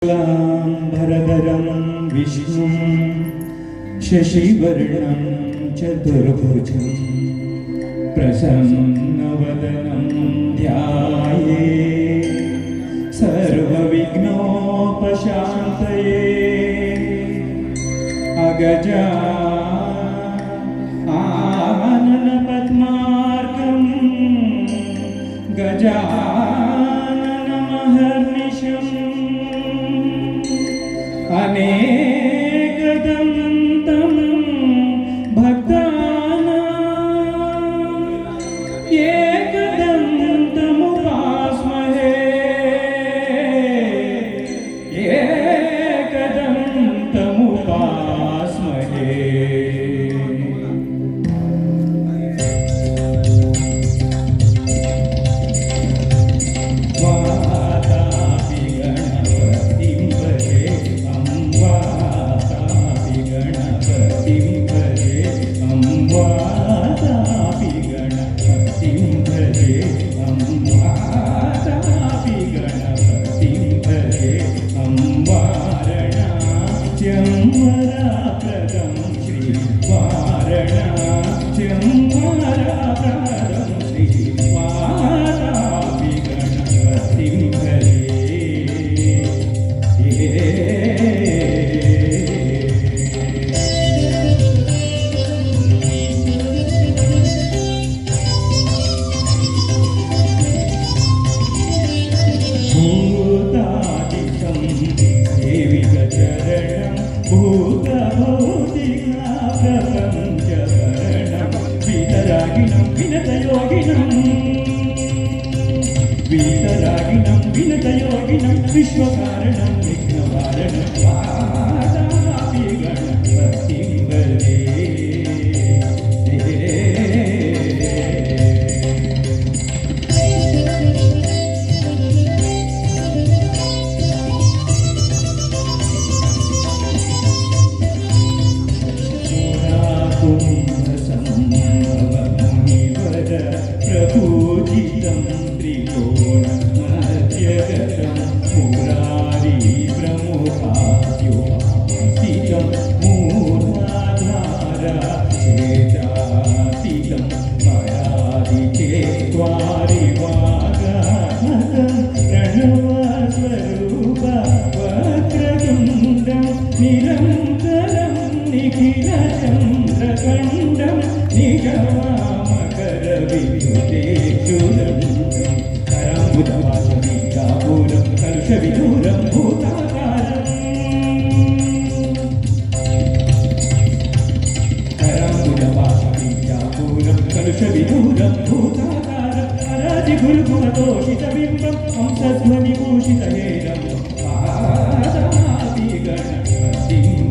भरधरं विष्णुं शशिवर्णं चतुर्भुजं प्रसन्नवदनं ध्यायेत् सर्वविघ्नोपशान्तये अगजा आननपद्मार्कं गजाननमहर्निशम् अनेकदन्तं भक्तानां एकदन्तमुपास्महे एकदन्तमुपास्महे। वरप्रदं श्रीवारणाच्यं वरप्रदं श्रीवारापि गणपतिं भजे। भूतादिशं देविकचरणं भूतभौतिका प्रपञ्चभरणं वीतरागिणं विनतयोगिनं विश्वकारणं विघ्नवारणं वातापि गणपतिं भजे। प्रभूजितं त्रिकोणमध्यगतं मुरारी प्रमुखाद्योपासितं मूर्धाधाराचेतातीतं परादिचेत्वारिवागात्मकं प्रणवस्वरूपवक्रतुण्डं निरन्तरं निखिलचन्द्रखण्डं निगमामकरविद्युतेक्षुदण्डं कराम्बुजवासवीकापूरं कलुषविदूरं भूताकारं कराम्बुजवासवीकापूरं कलुषविदूरं भूताकारं अराजिगुरुकुलतोषितबिम्बं हंसध्वनिभूषितहेरं पादापि गणपतिं